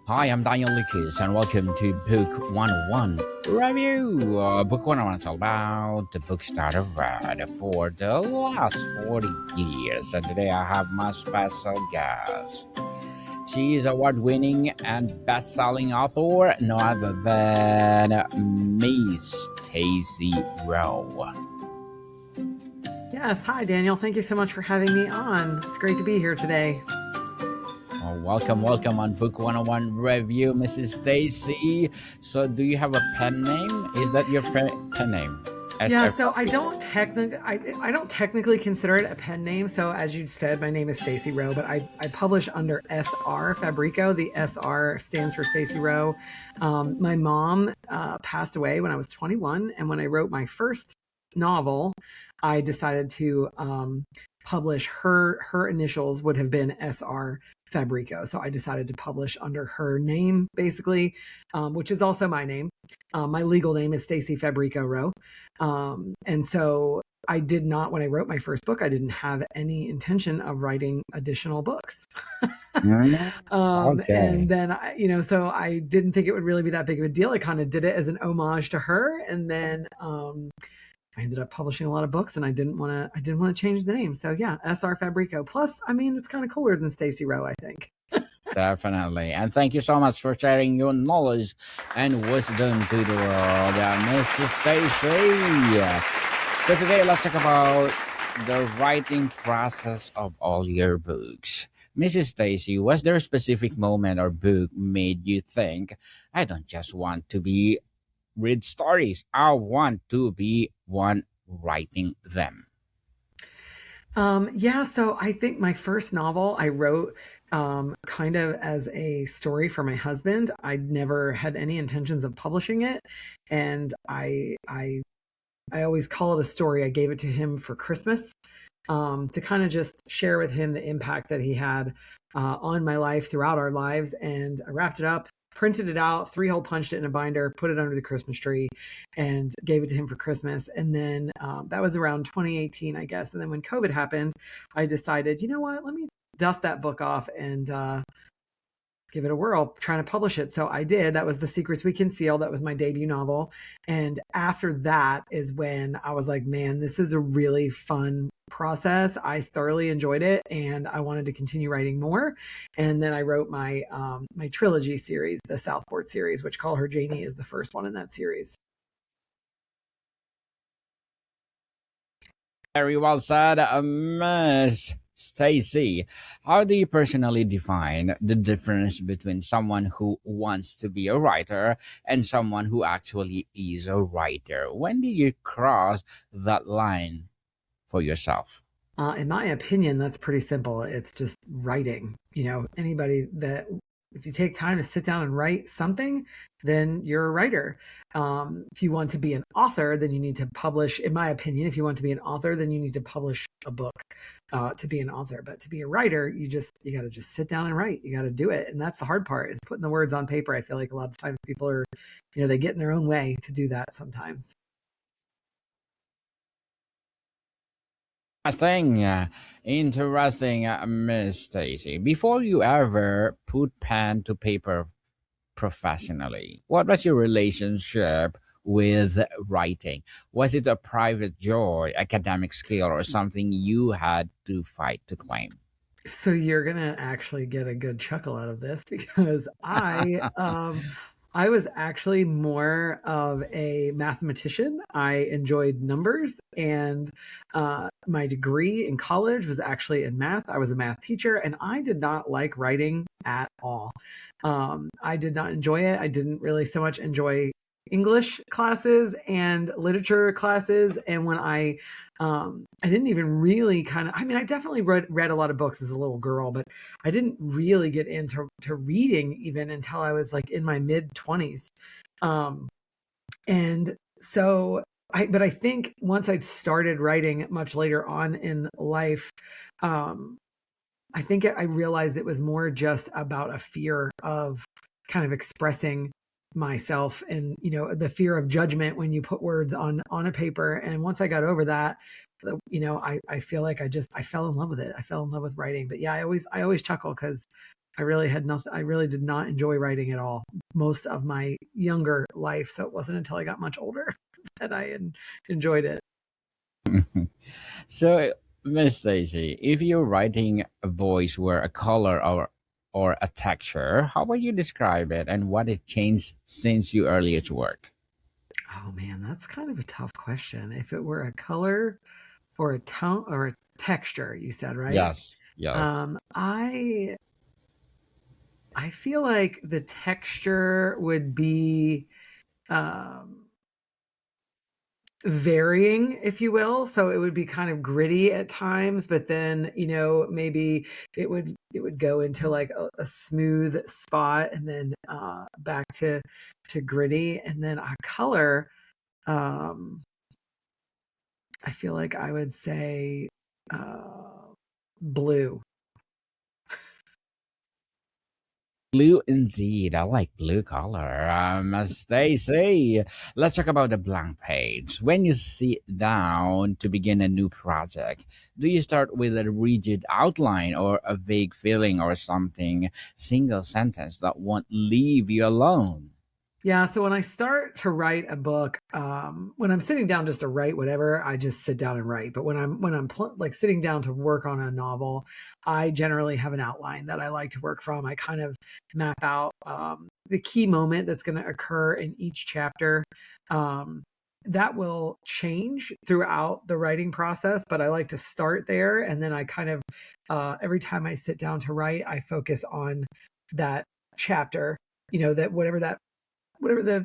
Hi, I'm Daniel Lucas, and welcome to Book 101 Review. Book 101 is all about the books that I've read for the last 40 years. And today I have my special guest. She is award-winning and best-selling author, no other than Miss Stacy Rowe. Yes. Hi, Daniel. Thank you so much for having me on. It's great to be here today. Welcome on Book 101 Review, Mrs. Stacy. So, do you have a pen name? Is that your pen name? Yeah, so I don't technically consider it a pen name. So as you said, my name is Stacy Rowe, but I publish under SR Fabrico. The SR stands for Stacy Rowe. My mom passed away when I was 21, and when I wrote my first novel, I decided to publish her initials would have been SR Fabrico. So I decided to publish under her name, basically, which is also my name. My legal name is Stacy Fabrico Rowe. And so I did not, when I wrote my first book, I didn't have any intention of writing additional books. Okay. And then, so I didn't think it would really be that big of a deal. I kind of did it as an homage to her. And then, I ended up publishing a lot of books, and I didn't want to change the name. So yeah, SR Fabrico. Plus, I mean, it's kind of cooler than Stacy Rowe, I think. Definitely. And thank you so much for sharing your knowledge and wisdom to the world, Mrs. Stacy. So today, let's talk about the writing process of all your books. Mrs. Stacy, was there a specific moment or book made you think, I don't just want to be read stories, I want to be one writing them? Yeah, so I think my first novel I wrote kind of as a story for my husband. I never had any intentions of publishing it, and I always call it a story. I gave it to him for Christmas to kind of just share with him the impact that he had on my life throughout our lives. And I wrapped it up, printed it out, 3-hole punched it in a binder, put it under the Christmas tree, and gave it to him for Christmas. And then that was around 2018, I guess. And then when COVID happened, I decided, you know what, let me dust that book off and give it a whirl, trying to publish it. So I did. That was The Secrets We Conceal. That was my debut novel. And after that is when I was like, man, this is a really fun process. I thoroughly enjoyed it, and I wanted to continue writing more. And then I wrote my my trilogy series, the Southport series, which Call Her Janie is the first one in that series. Very well said, Miss Stacy. How do you personally define the difference between someone who wants to be a writer and someone who actually is a writer? When did you cross that line for yourself? In my opinion, that's pretty simple. It's just writing. Anybody that, if you take time to sit down and write something, then you're a writer. If you want to be an author, then you need to publish. In my opinion, if you want to be an author, then you need to publish a book to be an author. But to be a writer, you got to just sit down and write. You got to do it, and that's the hard part, is putting the words on paper. I feel like a lot of times people are, they get in their own way to do that sometimes. Interesting, Miss Stacy. Before you ever put pen to paper professionally, what was your relationship with writing? Was it a private joy, academic skill, or something you had to fight to claim? So you're gonna actually get a good chuckle out of this because I was actually more of a mathematician. I enjoyed numbers, and my degree in college was actually in math. I was a math teacher, and I did not like writing at all. I did not enjoy it. I didn't really so much enjoy English classes and literature classes. And when I didn't even really I definitely read a lot of books as a little girl, but I didn't really get into reading even until I was like in my mid 20s. And so but I think once I'd started writing much later on in life, I think I realized it was more just about a fear of kind of expressing myself, and the fear of judgment when you put words on a paper. And once I got over that, I feel like I fell in love with it. I fell in love with writing. But yeah, I always chuckle because I really had nothing. I really did not enjoy writing at all most of my younger life. So it wasn't until I got much older that I enjoyed it. So, Miss Stacy, if your writing voice were a color or a texture, how would you describe it and what has changed since you earliest work? Oh man, that's kind of a tough question. If it were a color or a tone or a texture, you said, right? Yes, yes. I feel like the texture would be um varying, if you will. So it would be kind of gritty at times, but then, maybe it would go into like a smooth spot and then back to gritty. And then a color, um, I feel like I would say blue. Blue indeed. I like blue color. Stacy, let's talk about the blank page. When you sit down to begin a new project, do you start with a rigid outline or a vague feeling or something single sentence that won't leave you alone? Yeah, so when I start to write a book, when I'm sitting down just to write whatever, I just sit down and write. But like sitting down to work on a novel, I generally have an outline that I like to work from. I kind of map out the key moment that's going to occur in each chapter. Um, that will change throughout the writing process, but I like to start there, and then I kind of every time I sit down to write, I focus on that chapter. That whatever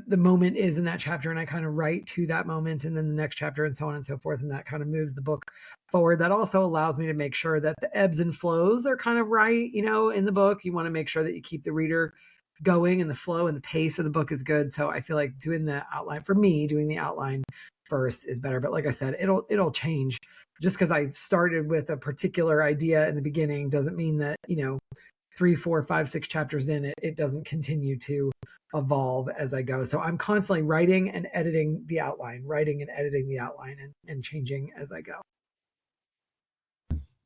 the moment is in that chapter, and I kind of write to that moment and then the next chapter and so on and so forth, and that kind of moves the book forward. That also allows me to make sure that the ebbs and flows are kind of right. In the book you want to make sure that you keep the reader going, and the flow and the pace of the book is good. So I feel like doing the outline, for me, doing the outline first is better. But like I said, it'll change. Just because I started with a particular idea in the beginning doesn't mean that 3, 4, 5, 6 chapters in, it doesn't continue to evolve as I go. So I'm constantly writing and editing the outline, and changing as I go.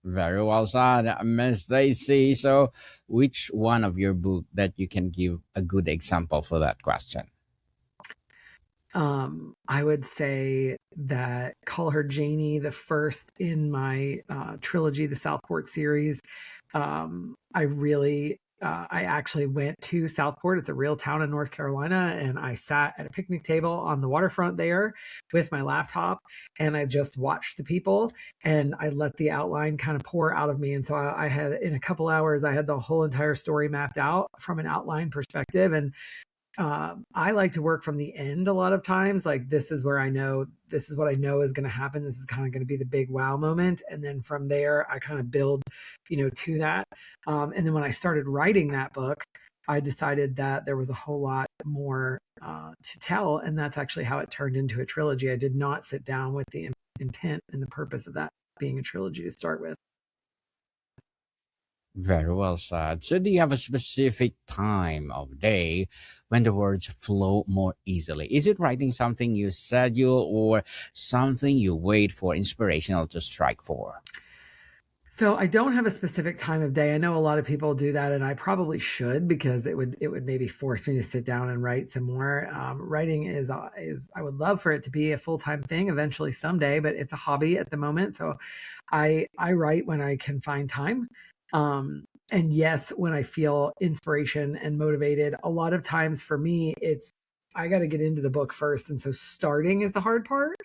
Very well said, Miss Stacy. So, which one of your book that you can give a good example for that question? I would say that Call Her Janie, the first in my trilogy, the Southport series. I actually went to Southport. It's a real town in North Carolina. And I sat at a picnic table on the waterfront there with my laptop, and I just watched the people, and I let the outline kind of pour out of me. And so I had, in a couple hours, I had the whole entire story mapped out from an outline perspective. And I like to work from the end a lot of times. Like, this is what I know is going to happen. This is kind of going to be the big wow moment. And then from there, I kind of build, to that. And then when I started writing that book, I decided that there was a whole lot more to tell. And that's actually how it turned into a trilogy. I did not sit down with the intent and the purpose of that being a trilogy to start with. Very well said. So, do you have a specific time of day when the words flow more easily? Is it writing something you schedule or something you wait for inspirational to strike for? So I don't have a specific time of day. I know a lot of people do that, and I probably should, because it would maybe force me to sit down and write some more. Writing is I would love for it to be a full-time thing eventually someday, but it's a hobby at the moment. So I write when I can find time. And yes, when I feel inspiration and motivated. A lot of times for me, it's I got to get into the book first. And so starting is the hard part.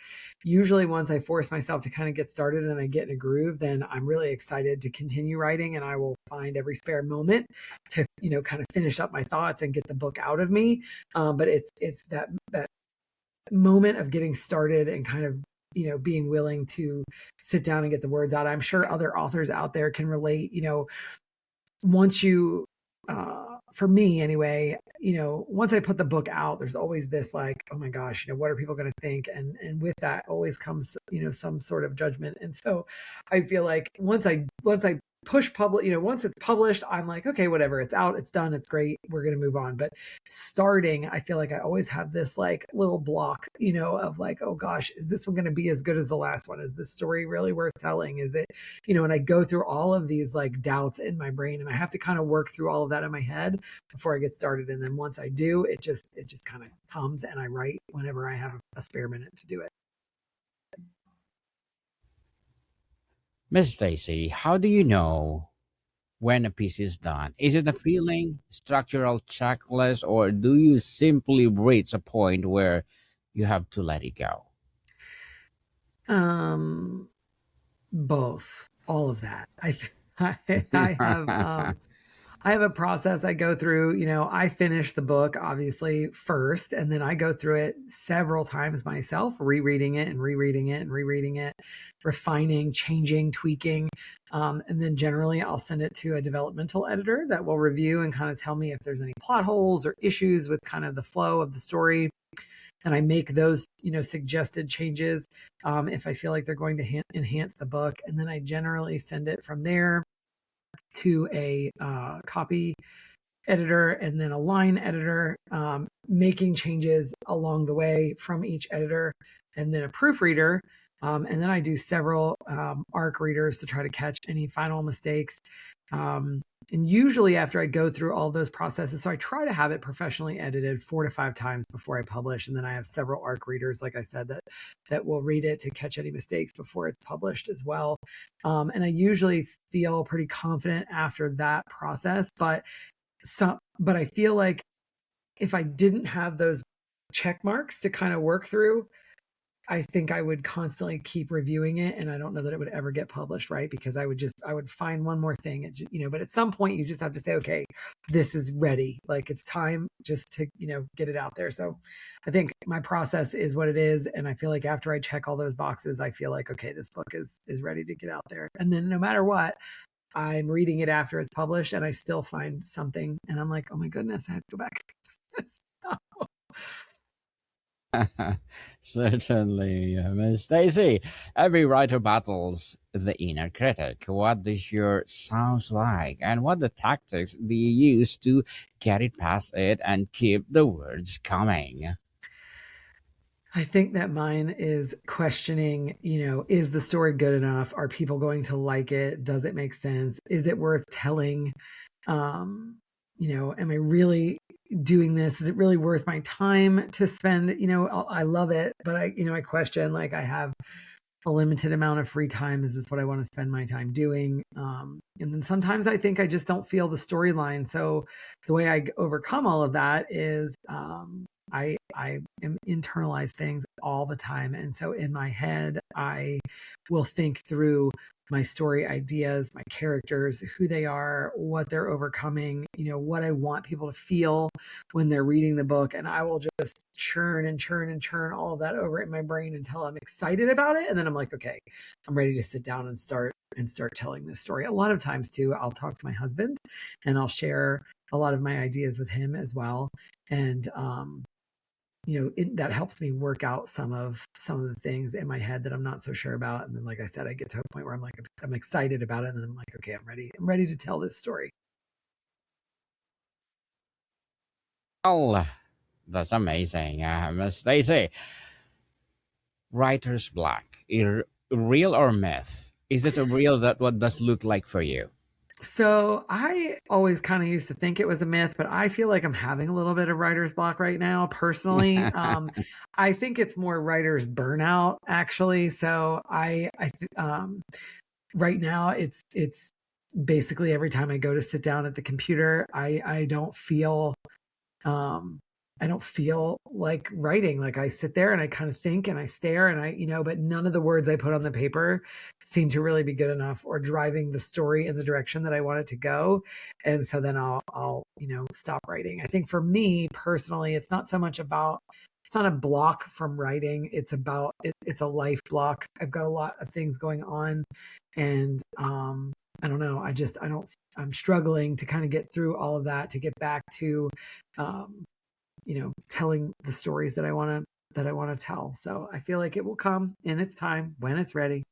Usually, once I force myself to kind of get started and I get in a groove, then I'm really excited to continue writing, and I will find every spare moment to, kind of finish up my thoughts and get the book out of me. But it's that moment of getting started and kind of, being willing to sit down and get the words out. I'm sure other authors out there can relate. Once you for me anyway, once I put the book out, there's always this like, oh my gosh, what are people going to think? And with that always comes, some sort of judgment. And so I feel like once I push public, once it's published, I'm like, okay, whatever, it's out, it's done, it's great, we're going to move on. But starting, I feel like I always have this like little block, of like, oh gosh, is this one going to be as good as the last one? Is this story really worth telling? Is it, and I go through all of these like doubts in my brain, and I have to kind of work through all of that in my head before I get started. And then once I do, it just kind of comes, and I write whenever I have a spare minute to do it. Miss Stacy, how do you know when a piece is done? Is it a feeling, structural checklist, or do you simply reach a point where you have to let it go? Both, all of that. I have I have a process I go through. I finish the book obviously first, and then I go through it several times myself, rereading it and rereading it and rereading it, refining, changing, tweaking. And then generally I'll send it to a developmental editor that will review and kind of tell me if there's any plot holes or issues with kind of the flow of the story. And I make those, suggested changes if I feel like they're going to enhance the book. And then I generally send it from there to a copy editor and then a line editor, making changes along the way from each editor, and then a proofreader. And then I do several ARC readers to try to catch any final mistakes. And usually after I go through all those processes, so I try to have it professionally edited 4 to 5 times before I publish. And then I have several ARC readers, like I said, that will read it to catch any mistakes before it's published as well. And I usually feel pretty confident after that process, but I feel like if I didn't have those check marks to kind of work through, I think I would constantly keep reviewing it, and I don't know that it would ever get published, right? Because I would find one more thing, but at some point you just have to say, okay, this is ready. Like it's time just to, get it out there. So I think my process is what it is. And I feel like after I check all those boxes, I feel like, okay, this book is ready to get out there. And then no matter what, I'm reading it after it's published and I still find something and I'm like, oh my goodness, I have to go back. Certainly, Miss Stacy. Every writer battles the inner critic. What does your sounds like, and what the tactics do you use to get it past it and keep the words coming? I think that mine is questioning, is the story good enough? Are people going to like it? Does it make sense? Is it worth telling? Am I really doing this? Is it really worth my time to spend? I love it, but I question, like, I have a limited amount of free time. Is this what I want to spend my time doing? And then sometimes I think I just don't feel the storyline. So the way I overcome all of that is, I am internalize things all the time. And so in my head, I will think through my story ideas, my characters, who they are, what they're overcoming, what I want people to feel when they're reading the book. And I will just churn and churn and churn all of that over in my brain until I'm excited about it. And then I'm like, okay, I'm ready to sit down and start telling this story. A lot of times too, I'll talk to my husband and I'll share a lot of my ideas with him as well. And, that helps me work out some of the things in my head that I'm not so sure about. And then, like I said, I get to a point where I'm excited about it. And then I'm like, okay, I'm ready to tell this story. Well, that's amazing, Miss Stacy. Writer's block, real or myth? Is it a real that what does look like for you? So I always kind of used to think it was a myth, but I feel like I'm having a little bit of writer's block right now, personally. I think it's more writer's burnout, actually. So right now it's basically every time I go to sit down at the computer, I don't feel like writing. Like I sit there and I kind of think and I stare and but none of the words I put on the paper seem to really be good enough or driving the story in the direction that I want it to go. And so then I'll stop writing. I think for me personally, it's not so much about, it's not a block from writing. It's about, it's a life block. I've got a lot of things going on and, I don't know. I'm struggling to kind of get through all of that to get back to, telling the stories that I want to tell. So I feel like it will come in its time when it's ready.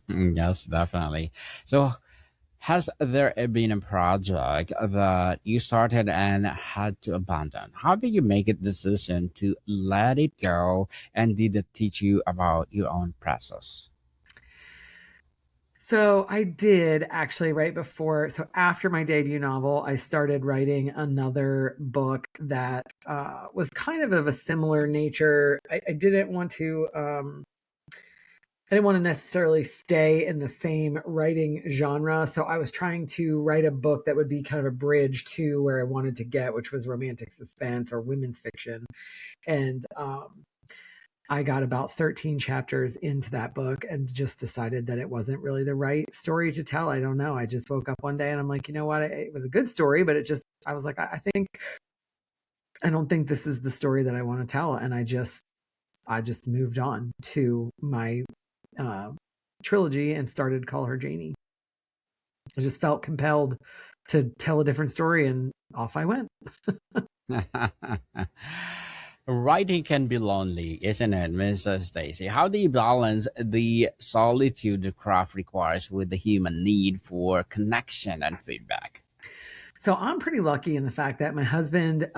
Yes, definitely. So, has there been a project that you started and had to abandon? How did you make a decision to let it go? And did it teach you about your own process? So I did actually right before, so after my debut novel, I started writing another book that was kind of a similar nature. I didn't want to, I didn't want to necessarily stay in the same writing genre. So I was trying to write a book that would be kind of a bridge to where I wanted to get, which was romantic suspense or women's fiction. And I got about 13 chapters into that book and just decided that it wasn't really the right story to tell. I don't know. I just woke up one day and I'm like, you know what? It was a good story, but I was like, I don't think this is the story that I want to tell. And I just moved on to my uh, trilogy and started Call Her Janie. I just felt compelled to tell a different story and off I went. Writing can be lonely, isn't it, Miss Stacy? How do you balance the solitude the craft requires with the human need for connection and feedback? So I'm pretty lucky in the fact that my husband,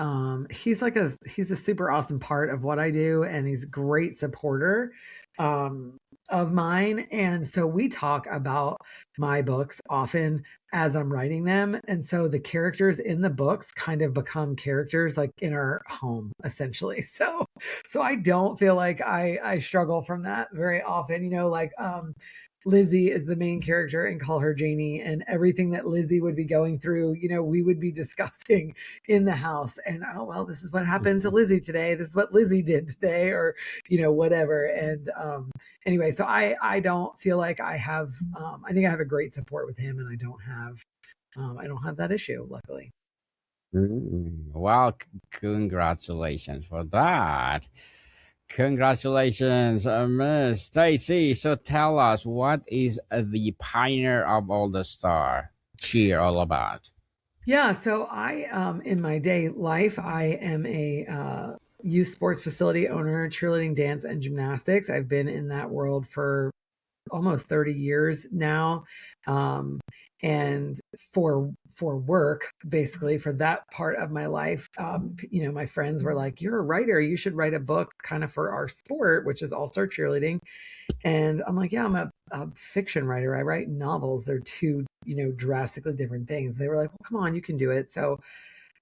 he's a super awesome part of what I do, and he's a great supporter of mine. And so we talk about my books often as I'm writing them, and so the characters in the books kind of become characters like in our home, essentially. So I don't feel like I struggle from that very often. Lizzie is the main character and Call Her Janie, and everything that Lizzie would be going through, we would be discussing in the house. And oh well, this is what happened to Lizzie today. This is what Lizzie did today, or whatever. And anyway, so I don't feel like I have. I think I have a great support with him, and I don't have that issue, luckily. Well, congratulations for that. Congratulations, Miss Stacy. So tell us, what is the pioneer of all the star cheer all about? Yeah, so I, in my day life, I am a youth sports facility owner, cheerleading, dance, and gymnastics. I've been in that world for almost 30 years now. Um, and for work, basically for that part of my life, my friends were like, "You're a writer. You should write a book kind of for our sport, which is All Star Cheerleading." And I'm like, "Yeah, I'm a fiction writer. I write novels. They're two, drastically different things." They were like, "Well, come on, you can do it." So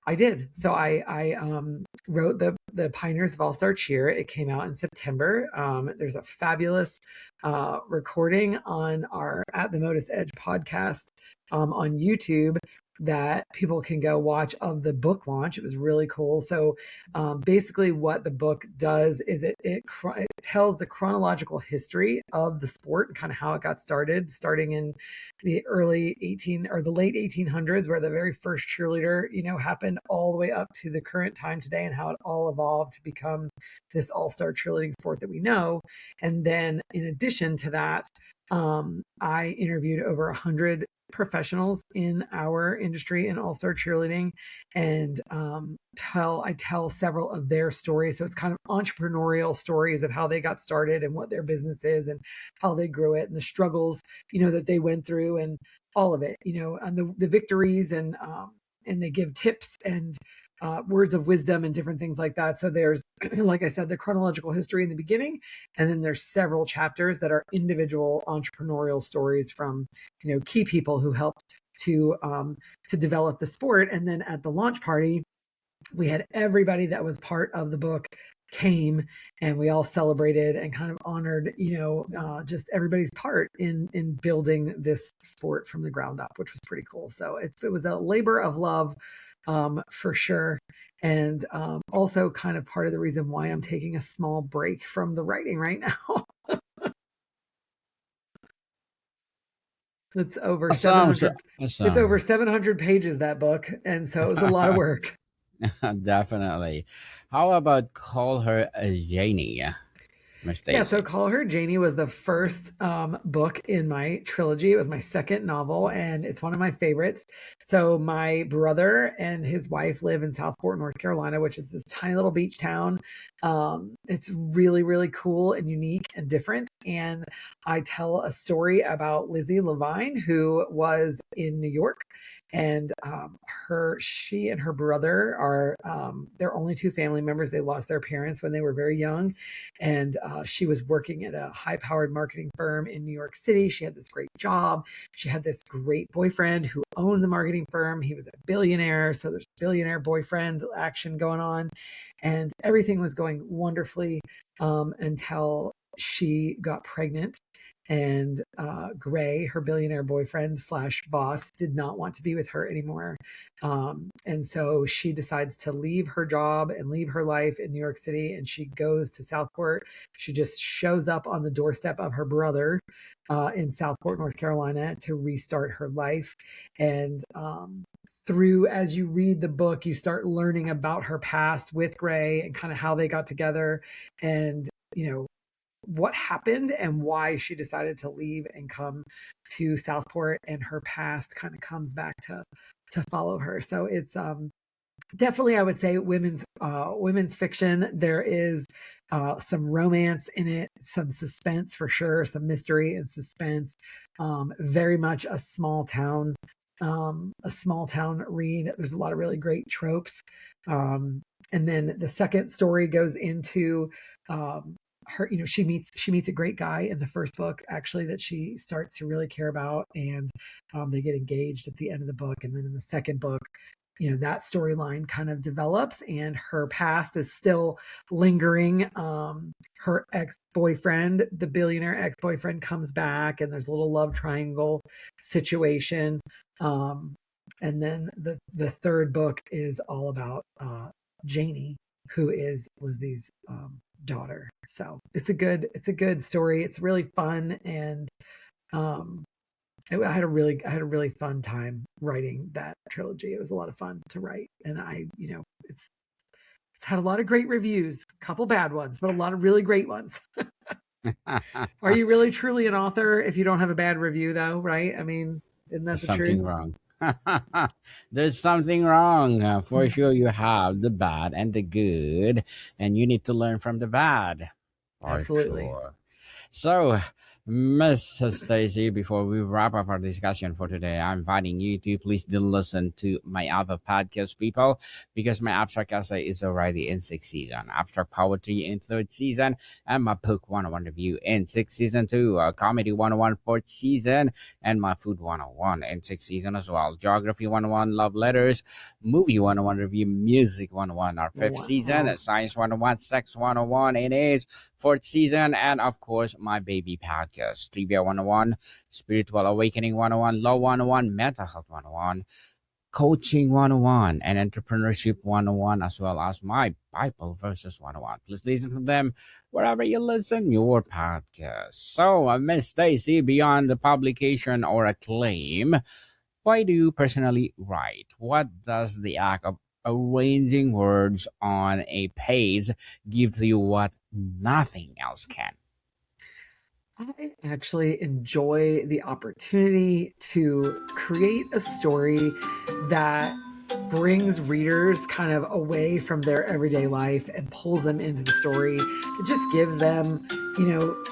I did. So I wrote the Pioneers of All Star Cheer. It came out in September. There's a fabulous recording on our At the Modus Edge podcast on YouTube that people can go watch of the book launch. It was really cool. So basically, what the book does is it tells the chronological history of the sport and kind of how it got started, starting in the the late 1800s, where the very first cheerleader, happened, all the way up to the current time today, and how it all evolved to become this all-star cheerleading sport that we know. And then, in addition to that, I interviewed over 100 professionals in our industry in all-star cheerleading, and I tell several of their stories. So it's kind of entrepreneurial stories of how they got started and what their business is and how they grew it and the struggles, that they went through, and all of it, and the victories, and they give tips and words of wisdom and different things like that. So there's, like I said, the chronological history in the beginning, and then there's several chapters that are individual entrepreneurial stories from, key people who helped to develop the sport. And then at the launch party, we had everybody that was part of the book came, and we all celebrated and kind of honored, just everybody's part in building this sport from the ground up, which was pretty cool. So it was a labor of love, for sure. And also kind of part of the reason why I'm taking a small break from the writing right now. It's over Sounds 700. It's over awesome. 700 pages, that book, and so it was a lot of work. Definitely. How about Call Her Janie, Miss Yeah, so Stacy? Call Her Janie was the first book in my trilogy. It was my second novel, and it's one of my favorites. So my brother and his wife live in Southport, North Carolina, which is this tiny little beach town. It's really, really cool and unique and different. and I tell a story about Lizzie Levine, who was in New York, and she and her brother are they're only two family members. They lost their parents when they were very young, and she was working at a high-powered marketing firm in New York City. She had this great job. She had this great boyfriend who owned the marketing firm. He was a billionaire, so there's billionaire boyfriend action going on, and everything was going wonderfully until she got pregnant. And Gray, her billionaire boyfriend slash boss, did not want to be with her anymore. And so she decides to leave her job and leave her life in New York City. And she goes to Southport. She just shows up on the doorstep of her brother in Southport, North Carolina, to restart her life. And as you read the book, you start learning about her past with Gray and kind of how they got together, and, what happened and why she decided to leave and come to Southport, and her past kind of comes back to follow her. So it's definitely, I would say, women's fiction. There is some romance in it, some suspense for sure, some mystery and suspense. Very much a small town read. There's a lot of really great tropes. And then the second story goes into her, she meets a great guy in the first book, actually, that she starts to really care about, and they get engaged at the end of the book. And then in the second book, that storyline kind of develops, and her past is still lingering. Her ex-boyfriend, the billionaire ex-boyfriend, comes back, and there's a little love triangle situation. And then the third book is all about Janie, who is Lizzie's daughter. So it's a good story. It's really fun, and I had a really fun time writing that trilogy. It was a lot of fun to write, and it's had a lot of great reviews, a couple bad ones, but a lot of really great ones. Are you really truly an author if you don't have a bad review, though? Right? I mean, isn't that the truth? Something wrong. There's something wrong. For sure, you have the bad and the good, and you need to learn from the bad. Absolutely. Sure. So, Miss Stacy, before we wrap up our discussion for today, I'm inviting you to please do listen to my other podcast, people, because my abstract essay is already in 6th season, abstract poetry in 3rd season, and my book 101 review in 6th season too, comedy 101 4th season, and my food 101 in 6th season as well, geography 101, love letters, movie 101 review, music 101 our 5th season, science 101, sex 101 in its 4th season, and of course my baby podcast, Trivia 101, Spiritual Awakening 101, Law 101, Mental Health 101, Coaching 101, and Entrepreneurship 101, as well as my Bible Verses 101. Please listen to them wherever you listen your podcast. So, Miss Stacy, beyond the publication or acclaim, why do you personally write? What does the act of arranging words on a page give to you what nothing else can? I actually enjoy the opportunity to create a story that brings readers kind of away from their everyday life and pulls them into the story. It just gives them,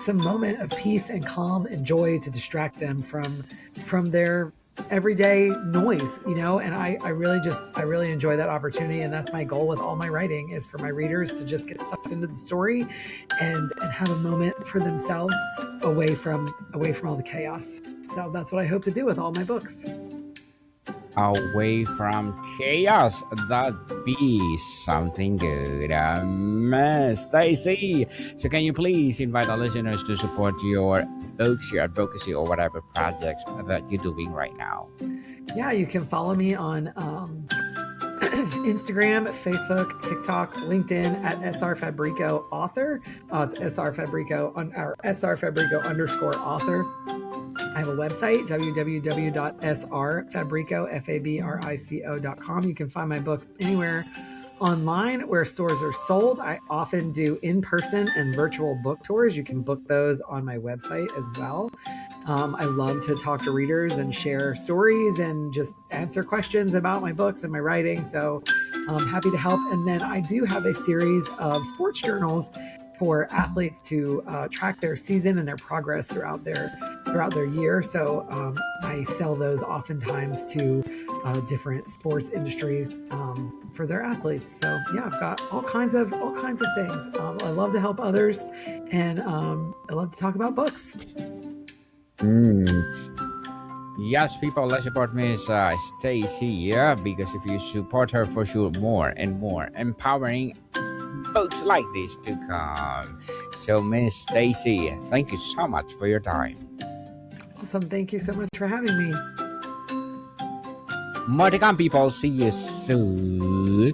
some moment of peace and calm and joy to distract them from their everyday noise, and I really enjoy that opportunity. And that's my goal with all my writing, is for my readers to just get sucked into the story and have a moment for themselves away from all the chaos. So that's what I hope to do with all my books. Away from chaos, that'd be something good. Miss Stacy, so can you please invite our listeners to support your books, your advocacy, or whatever projects that you're doing right now? Yeah, you can follow me on Instagram, Facebook, TikTok, LinkedIn at SR Fabrico author. It's SR Fabrico or SR Fabrico _ author. I have a website, www.srfabrico.com. You can find my books anywhere online where stores are sold. I often do in-person and virtual book tours. You can book those on my website as well. I love to talk to readers and share stories and just answer questions about my books and my writing. So I'm happy to help. And then I do have a series of sports journals for athletes to track their season and their progress throughout their year. So I sell those oftentimes to different sports industries for their athletes. So yeah, I've got all kinds of things. I love to help others, and I love to talk about books. Yes, people, let's support Miss Stacy, yeah, because if you support her, for sure, more and more empowering books like this to come. So, Miss Stacy, thank you so much for your time. Awesome. Thank you so much for having me. More to come, people. See you soon.